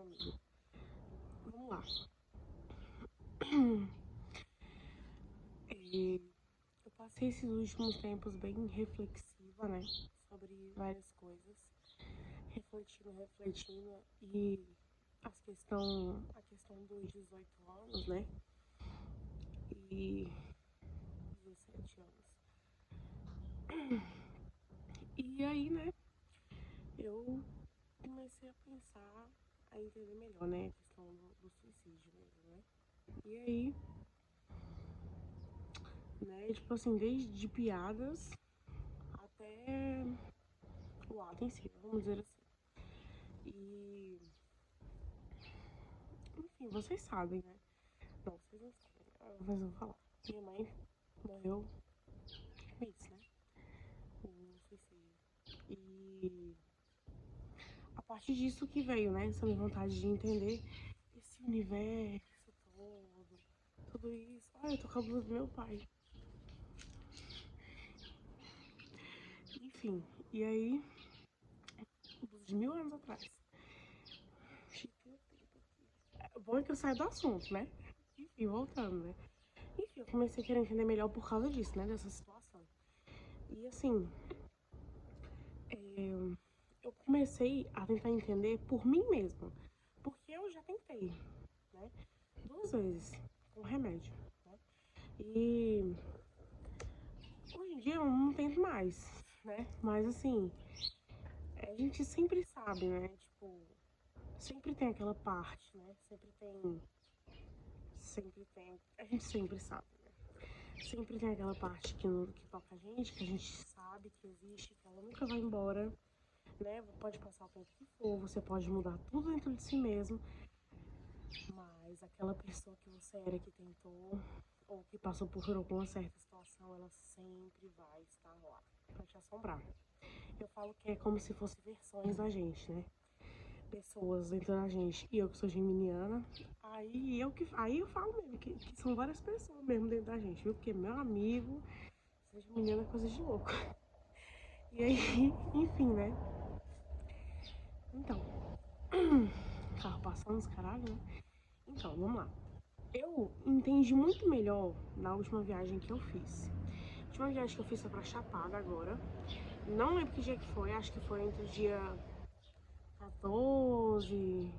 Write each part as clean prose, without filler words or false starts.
amigo. Vamos lá. Eu passei esses últimos tempos bem reflexiva, né? Sobre várias coisas. Refletindo. E a questão dos 18 anos, né? E 17 anos. E aí, né? Eu comecei a pensar, a entender melhor, né? A questão do suicídio mesmo, né? E aí, né? Tipo assim, desde piadas até o ato em si, vamos dizer assim. E, enfim, vocês sabem, né? Não, vocês não sabem, mas eu vou falar. Minha mãe morreu com isso, né? Com suicídio. E a partir disso que veio, né? Essa minha vontade de entender esse universo todo, tudo isso. Ah, eu tô com a blusa do meu pai. Enfim, e aí, blusa de 1000 anos atrás. Bom é que eu saio do assunto, né? Enfim, voltando, né? Enfim, eu comecei a querer entender melhor por causa disso, né? Dessa situação. E assim, eu comecei a tentar entender por mim mesma. Porque eu já tentei, né? 2 vezes com remédio, né? E hoje em dia eu não tento mais, né? Mas assim, a gente sempre sabe, né? Tipo, sempre tem aquela parte, né? Sempre tem. A gente sempre sabe, né? Sempre tem aquela parte que toca a gente, que a gente sabe que existe, que ela nunca vai embora, né? Pode passar o tempo que for, você pode mudar tudo dentro de si mesmo, mas aquela pessoa que você era que tentou ou que passou por alguma certa situação, ela sempre vai estar lá pra te assombrar. Eu falo que é como se fossem versões da gente, né? Pessoas dentro da gente. E eu que sou geminiana, aí eu falo mesmo que são várias pessoas mesmo dentro da gente, viu? Porque meu amigo, ser geminiana é coisa de louco. E aí, enfim, né? Então, carro passando os caralho, né? Então, vamos lá. Eu entendi muito melhor na última viagem que eu fiz. A última viagem que eu fiz foi pra Chapada agora. Não lembro que dia que foi, acho que foi entre o dia 14,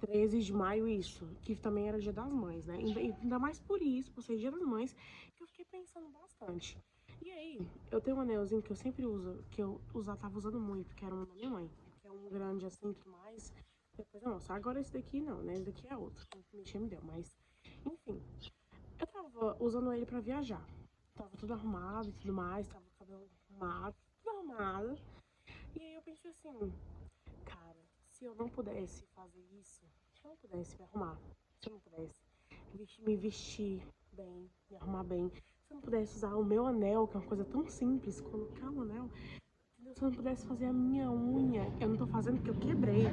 13 de maio, isso. Que também era dia das mães, né? Ainda mais por isso, por ser dia das mães, que eu fiquei pensando bastante. E aí, eu tenho um anelzinho que eu sempre uso, que eu tava usando muito, que era um da minha mãe. Que é um grande assim, tudo mais. Depois eu mostro. Agora esse daqui não, né? Esse daqui é outro. Que me deu, mas... Enfim, eu tava usando ele pra viajar. Tava tudo arrumado e tudo mais, tava com o cabelo arrumado, tudo arrumado. E aí eu pensei assim, cara, se eu não pudesse fazer isso, se eu não pudesse me arrumar, se eu não pudesse me vestir bem, me arrumar bem, se eu não pudesse usar o meu anel, que é uma coisa tão simples, colocar um anel, entendeu? Se eu não pudesse fazer a minha unha, eu não tô fazendo porque eu quebrei,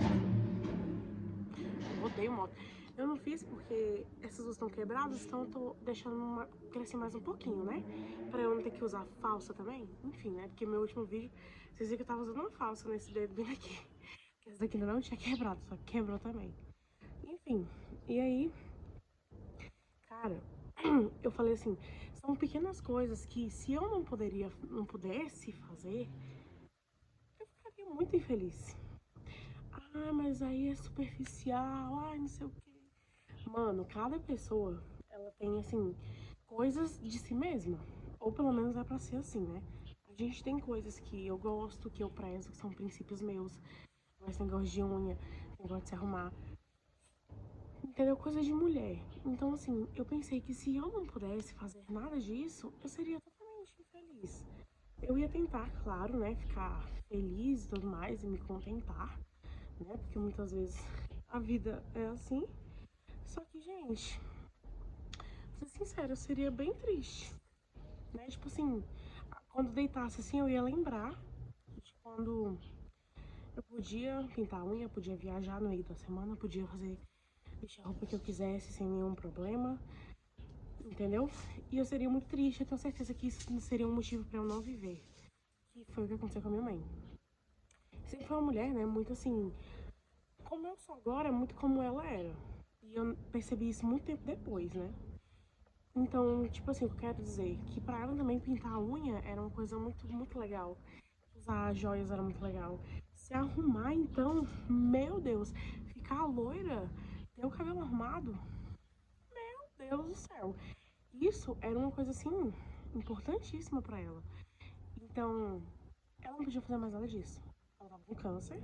eu odeio moto. Eu não fiz porque essas duas estão quebradas, então eu tô deixando crescer mais um pouquinho, né? Pra eu não ter que usar falsa também. Enfim, né? Porque meu último vídeo, vocês viram que eu tava usando uma falsa nesse dedo bem aqui. Que essa daqui ainda não tinha quebrado, só que quebrou também. Enfim, e aí, cara, eu falei assim, são pequenas coisas que se eu não pudesse fazer, eu ficaria muito infeliz. Ah, mas aí é superficial, ai, não sei o quê. Mano, cada pessoa, ela tem, assim, coisas de si mesma. Ou pelo menos é pra ser assim, né? A gente tem coisas que eu gosto, que eu prezo, que são princípios meus. Mas tem negócio de unha, tem negócio de se arrumar. Entendeu? Coisa de mulher. Então, assim, eu pensei que se eu não pudesse fazer nada disso, eu seria totalmente infeliz. Eu ia tentar, claro, né, ficar feliz e tudo mais e me contentar, né? Porque muitas vezes a vida é assim. Só que, gente, pra ser sincera, eu seria bem triste, né? Tipo assim, quando deitasse assim, eu ia lembrar de quando eu podia pintar a unha, podia viajar no meio da semana, podia fazer, vestir a roupa que eu quisesse sem nenhum problema, entendeu? E eu seria muito triste, eu tenho certeza que isso seria um motivo pra eu não viver. Que foi o que aconteceu com a minha mãe. Sempre foi uma mulher, né, muito assim, como eu sou agora, é muito como ela era. E eu percebi isso muito tempo depois, né? Então, tipo assim, eu quero dizer que pra ela também pintar a unha era uma coisa muito, muito legal. Usar joias era muito legal. Se arrumar, então, meu Deus, ficar loira, ter o cabelo armado, meu Deus do céu. Isso era uma coisa assim, importantíssima pra ela. Então, ela não podia fazer mais nada disso. Ela tava com câncer,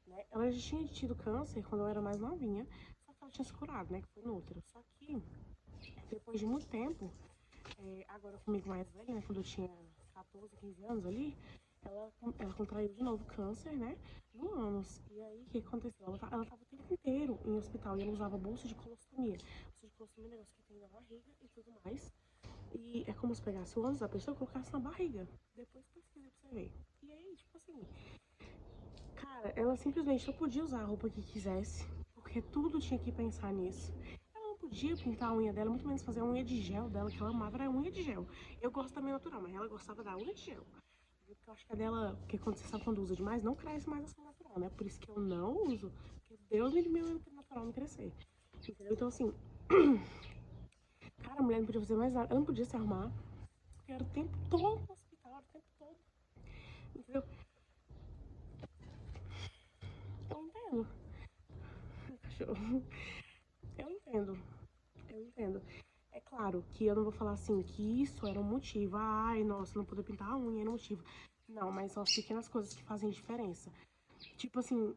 né? Ela já tinha tido câncer quando eu era mais novinha, só que ela tinha se curado, né? Que foi no útero. Só que, depois de muito tempo, agora comigo mais velha, né? Quando eu tinha 14, 15 anos ali, ela contraiu de novo câncer, né? No ânus. E aí, o que aconteceu? Ela tava o tempo inteiro em hospital e ela usava bolsa de colostomia. Bolsa de colostomia é um negócio que tem na barriga e tudo mais. E é como se pegasse o ânus da pessoa e colocasse na barriga. Depois pesquisa pra você ver. E aí, tipo assim, cara, ela simplesmente não podia usar a roupa que quisesse, porque tudo tinha que pensar nisso. Ela não podia pintar a unha dela, muito menos fazer a unha de gel dela, que ela amava era a unha de gel. Eu gosto também natural, mas ela gostava da unha de gel. Porque eu acho que a dela, porque quando você sabe quando usa demais, não cresce mais assim natural, né? Por isso que eu não uso, porque Deus me deu meu natural me crescer. Entendeu? Então assim, cara, a mulher não podia fazer mais nada, ela não podia se arrumar, porque era o tempo todo no hospital, era o tempo todo. Entendeu? Eu entendo. Cachorro. Eu entendo. Eu entendo. É claro que eu não vou falar assim, que isso era um motivo. Ai, nossa, não poder pintar a unha era um motivo. Não, mas são as pequenas coisas que fazem diferença. Tipo assim,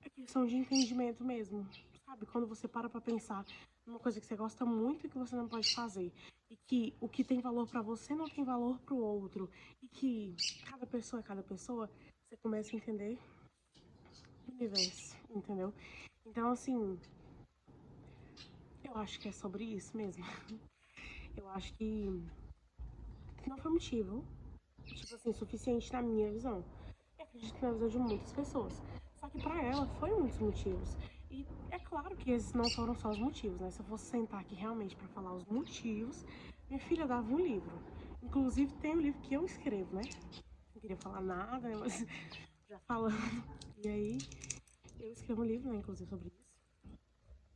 é questão de entendimento mesmo. Sabe? Quando você para pra pensar numa coisa que você gosta muito e que você não pode fazer. E que o que tem valor pra você não tem valor pro outro. E que cada pessoa é cada pessoa, você começa a entender o universo, entendeu? Então, assim, eu acho que é sobre isso mesmo. Eu acho que não foi motivo, tipo assim, suficiente na minha visão. E acredito que na visão de muitas pessoas. Só que pra ela foi muitos motivos. E é claro que esses não foram só os motivos, né? Se eu fosse sentar aqui realmente pra falar os motivos, minha filha dava um livro. Inclusive tem um livro que eu escrevo, né? Não queria falar nada, né? Mas já falando. E aí, eu escrevo um livro, né? Inclusive sobre isso.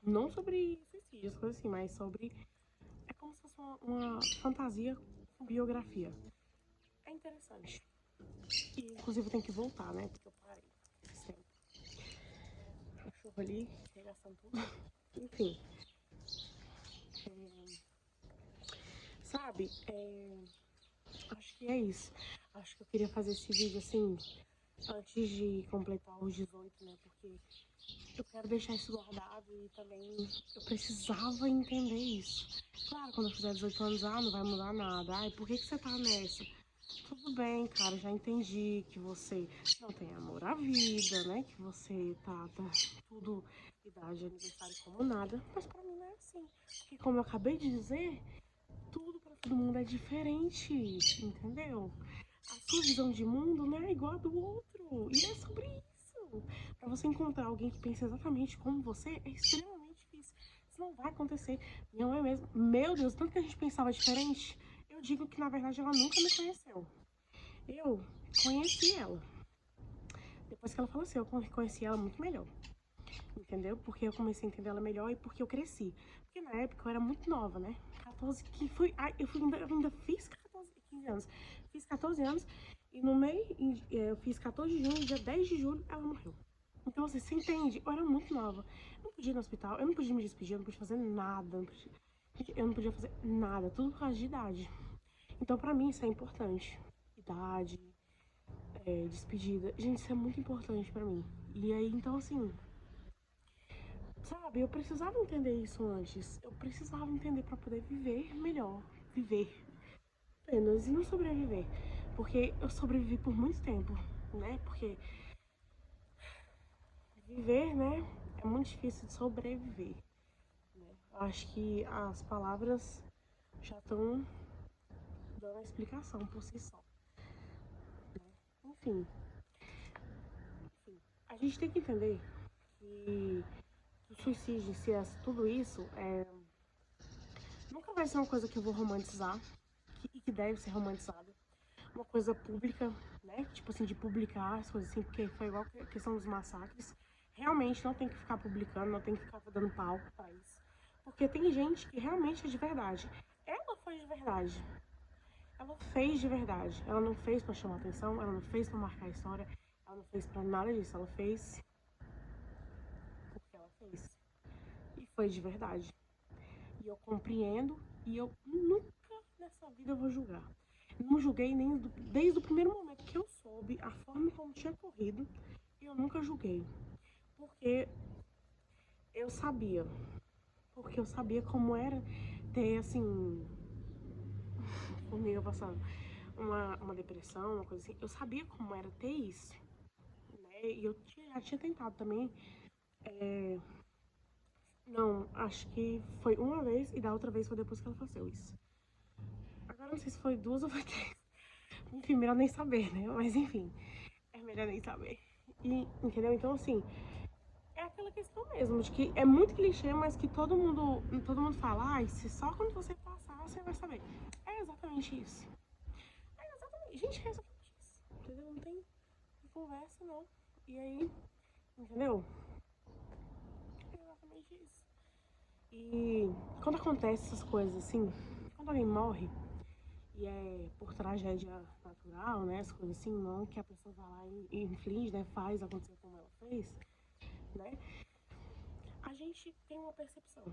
Não sobre suicídio, coisas assim, mas sobre. É como se fosse uma fantasia com biografia. É interessante. E, inclusive, eu tenho que voltar, né? Porque eu parei esse tempo. O cachorro ali, regaçando tudo. Enfim. Sabe? Acho que é isso. Acho que eu queria fazer esse vídeo assim, antes de completar os 18, né? Porque eu quero deixar isso guardado e também eu precisava entender isso. Claro, quando eu fizer 18 anos, não vai mudar nada. Ai, por que você tá nessa? Tudo bem, cara, já entendi que você não tem amor à vida, né? Que você tá tudo idade, aniversário como nada. Mas pra mim não é assim. Porque como eu acabei de dizer, tudo pra todo mundo é diferente, entendeu? A sua visão de mundo não é igual a do outro. E é sobre isso. Pra você encontrar alguém que pense exatamente como você, é extremamente difícil. Isso não vai acontecer. Não é mesmo? Meu Deus, tanto que a gente pensava diferente. Eu digo que na verdade ela nunca me conheceu. Eu conheci ela. Depois que ela faleceu, eu conheci ela muito melhor. Entendeu? Porque eu comecei a entender ela melhor e porque eu cresci. Porque na época eu era muito nova, né? 14, que foi. Ai, eu ainda fiz 14, 15 anos. Fiz 14 anos e no meio. Eu fiz 14 de junho, dia 10 de julho, ela morreu. Então, assim, você entende? Eu era muito nova. Eu não podia ir no hospital, eu não podia me despedir, eu não podia fazer nada. Eu não podia fazer nada, tudo por causa de idade. Então, pra mim, isso é importante. Idade, despedida. Gente, isso é muito importante pra mim. E aí, então, assim, sabe, eu precisava entender isso antes. Eu precisava entender pra poder viver melhor. Viver apenas e não sobreviver. Porque eu sobrevivi por muito tempo, né? Porque viver, né, é muito difícil de sobreviver. Né? Eu acho que as palavras já estão dando a explicação por si só. Né? Enfim, a gente tem que entender que o suicídio, se é tudo isso, nunca vai ser uma coisa que eu vou romantizar e que deve ser romantizada. Uma coisa pública, né? Tipo assim, de publicar as coisas assim, porque foi igual a questão dos massacres. realmente não tem que ficar publicando, não tem que ficar dando palco pra isso. Porque tem gente que realmente é de verdade. Ela foi de verdade. Ela fez de verdade. Ela não fez pra chamar atenção, ela não fez pra marcar a história, ela não fez pra nada disso. Ela fez porque ela fez. E foi de verdade. E eu compreendo e eu nunca nessa vida eu vou julgar. Não julguei nem desde o primeiro momento que eu soube a forma como tinha corrido, eu nunca julguei. Porque eu sabia. Porque eu sabia como era ter, assim, formiga passando uma depressão, uma coisa assim. Eu sabia como era ter isso, né? E eu já tinha tentado também. Não, acho que foi uma vez e da outra vez foi depois que ela faleceu isso. Agora não sei se foi duas ou foi três. Enfim, melhor nem saber, né? Mas enfim, é melhor nem saber. E, entendeu? Então, assim, é aquela questão mesmo, de que é muito clichê, mas que todo mundo fala, ah, se só quando você passar você vai saber. É exatamente isso. É exatamente, gente, é exatamente isso. Entendeu? Não tem conversa, não. E aí, entendeu? É exatamente isso. E quando acontece essas coisas assim, quando alguém morre, e é por tragédia natural, né? As coisas assim, não que a pessoa vai lá e inflige, né? Faz acontecer como ela fez, né? A gente tem uma percepção,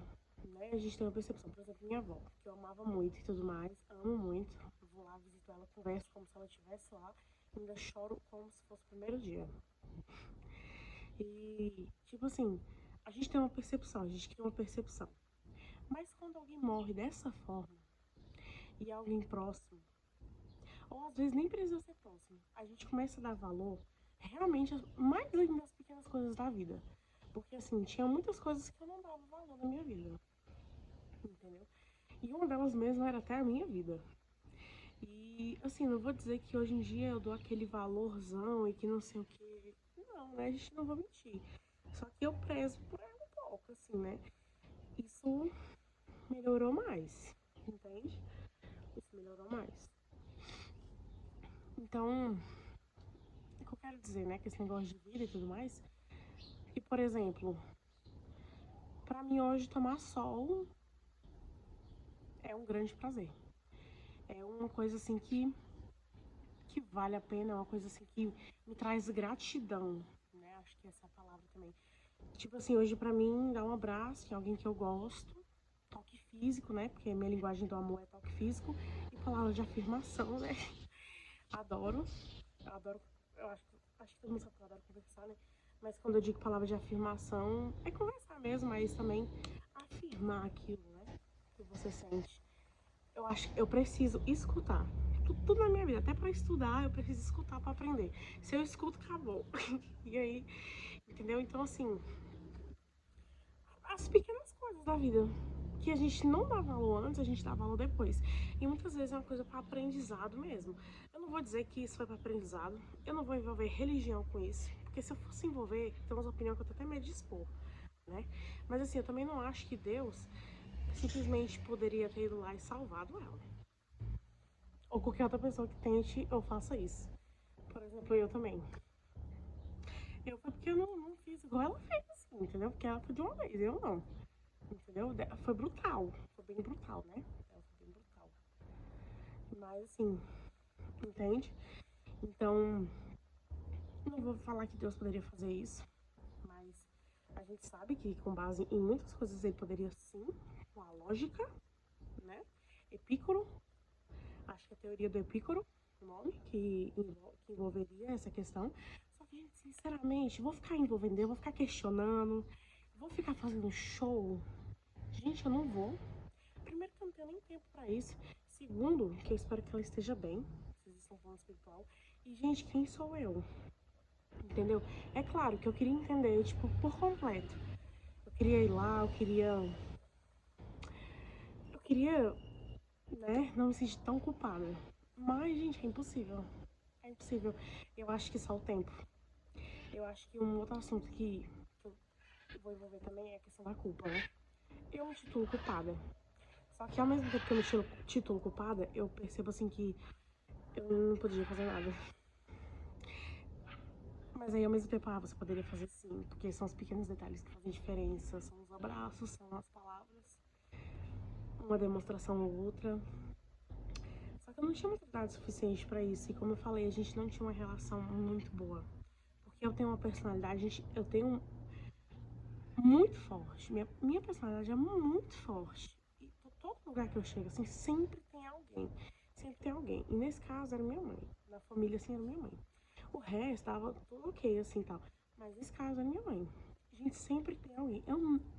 né? A gente tem uma percepção. Por exemplo, minha avó, que eu amava muito e tudo mais, amo muito. Eu vou lá, visito ela, converso como se ela estivesse lá, ainda choro como se fosse o primeiro dia. E, tipo assim, a gente tem uma percepção, a gente cria uma percepção. Mas quando alguém morre dessa forma, e é alguém próximo, ou às vezes nem precisa ser próximo, a gente começa a dar valor realmente mais ainda nas pequenas coisas da vida. Porque assim, tinha muitas coisas que eu não dava valor na minha vida, entendeu? E uma delas mesmo era até a minha vida. E assim, não vou dizer que hoje em dia eu dou aquele valorzão e que não sei o que. Não, né? A gente não vai mentir. Só que eu prezo por ela um pouco, assim, né? Isso melhorou mais, entende? Isso melhorou mais. Então, o que eu quero dizer, né? Que esse negócio de vida e tudo mais. E, por exemplo, pra mim hoje tomar sol é um grande prazer. É uma coisa assim que vale a pena, é uma coisa assim que me traz gratidão, né? Acho que essa é a palavra também. Tipo assim, hoje pra mim, dar um abraço em alguém que eu gosto, toque físico, né? Porque minha linguagem do amor é toque físico e palavra de afirmação, né? Adoro, eu adoro, acho que todo mundo sabe que eu adoro conversar, né? Mas quando eu digo palavra de afirmação, é conversar mesmo, mas também afirmar aquilo, né? Que você sente. Eu acho que eu preciso escutar. Tudo na minha vida, até pra estudar, eu preciso escutar pra aprender. Se eu escuto, acabou. E aí, entendeu? Então, assim, as pequenas coisas da vida que a gente não dá valor antes, a gente dá valor depois. E muitas vezes é uma coisa para aprendizado mesmo. Eu não vou dizer que isso foi para aprendizado, eu não vou envolver religião com isso, porque se eu fosse envolver, tem umas opiniões que eu tô até medo de expor, né? Mas assim, eu também não acho que Deus simplesmente poderia ter ido lá e salvado ela. Ou qualquer outra pessoa que tente ou faça isso. Por exemplo, eu também. Eu foi porque eu não fiz igual ela fez, assim, entendeu? Porque ela foi de uma vez, eu não. Entendeu? Foi brutal. Foi bem brutal, né? Ela foi bem brutal. Mas assim, entende? Então, não vou falar que Deus poderia fazer isso, mas a gente sabe que com base em muitas coisas ele poderia sim, com a lógica, né? Epicuro, acho que é a teoria do Epicuro, o nome, que envolveria essa questão. Só que, gente, sinceramente, vou ficar envolvendo, eu vou ficar questionando, vou ficar fazendo show. Gente, eu não vou. Primeiro que eu não tenho nem tempo pra isso. Segundo, que eu espero que ela esteja bem. Vocês estão falando espiritual. E, gente, quem sou eu? Entendeu? É claro que eu queria entender, tipo, por completo. Eu queria ir lá, eu queria. Eu queria, né, não me sentir tão culpada. Mas, gente, é impossível. É impossível. Eu acho que só o tempo. Eu acho que um outro assunto que eu vou envolver também é a questão da culpa, né? Eu me titulo culpada. Só que ao mesmo tempo que eu me titulo culpada, eu percebo assim que eu não podia fazer nada. Mas aí, ao mesmo tempo, você poderia fazer sim, porque são os pequenos detalhes que fazem diferença, são os abraços, são as palavras, uma demonstração ou outra. Só que eu não tinha maturidade suficiente pra isso, e como eu falei, a gente não tinha uma relação muito boa. Porque eu tenho uma personalidade, eu tenho muito forte, minha personalidade é muito forte. E todo lugar que eu chego, assim, sempre tem alguém. Sempre tem alguém. E nesse caso era minha mãe. Na família, assim, era minha mãe. O resto tava tudo ok, assim, tal. Mas nesse caso era minha mãe. A gente sempre tem alguém.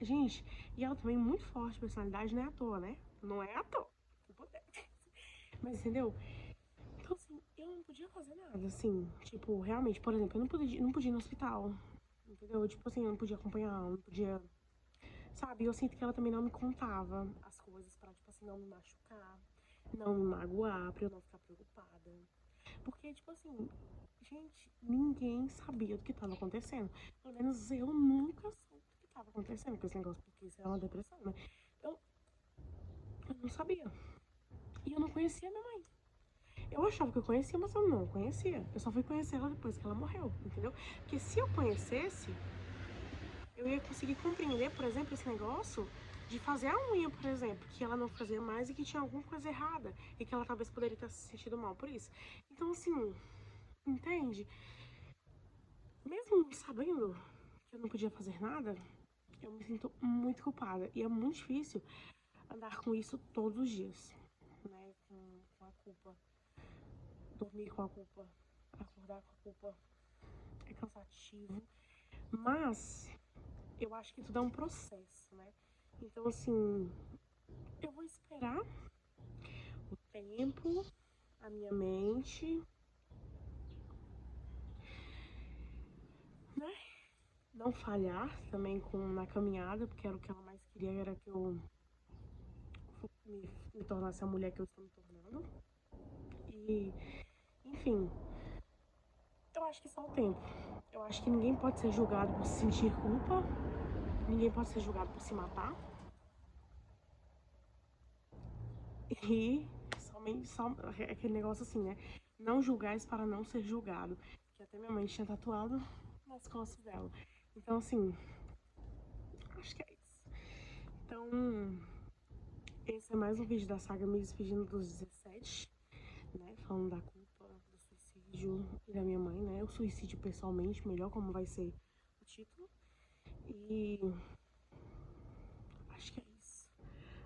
Gente, e ela também é muito forte, personalidade, não é à toa, né? Não é à toa. Mas entendeu? Então, assim, eu não podia fazer nada, assim. Tipo, realmente, por exemplo, eu não podia ir no hospital. Entendeu? Tipo assim, eu não podia acompanhar, não podia. Sabe? Eu sinto que ela também não me contava as coisas pra, tipo assim, não me machucar, não me magoar, pra eu não ficar preocupada. Porque, tipo assim, gente, ninguém sabia do que tava acontecendo. Pelo menos eu nunca soube do que tava acontecendo com esse negócio, porque isso é uma depressão, né? Eu, eu não sabia. E eu não conhecia minha mãe. Eu achava que eu conhecia, mas eu não conhecia. Eu só fui conhecer ela depois que ela morreu, entendeu? Porque se eu conhecesse, eu ia conseguir compreender, por exemplo, esse negócio de fazer a unha, por exemplo, que ela não fazia mais e que tinha alguma coisa errada e que ela talvez poderia ter se sentido mal por isso. Então, assim, entende? Mesmo sabendo que eu não podia fazer nada, eu me sinto muito culpada e é muito difícil andar com isso todos os dias, né? Com a culpa, dormir com a culpa, acordar com a culpa. É cansativo, mas eu acho que tudo é um processo, né? Então, assim, eu vou esperar o tempo, a minha mente, né? Não falhar também na caminhada, porque era o que ela mais queria, era que eu me tornasse a mulher que eu estou me tornando. E, enfim, eu acho que só o tempo. Eu acho que ninguém pode ser julgado por sentir culpa, ninguém pode ser julgado por se matar. E só aquele negócio assim, né? Não julgais para não ser julgado. Que até minha mãe tinha tatuado nas costas dela. Então, assim, acho que é isso. Então, esse é mais um vídeo da saga me despedindo dos 17, né? Falando da culpa, do suicídio e da minha mãe, né? O suicídio pessoalmente, melhor como vai ser o título. E acho que é isso.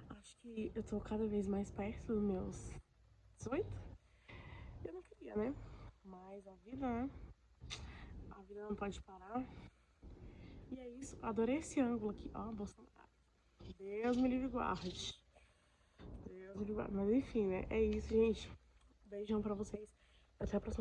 Acho que eu tô cada vez mais perto dos meus 18. Eu não queria, né? Mas a vida, né? A vida não pode parar. E é isso. Adorei esse ângulo aqui. Ó, Bolsonaro. Deus me livre e guarde. Deus me livre e guarde. Mas enfim, né? É isso, gente. Beijão pra vocês. Até a próxima.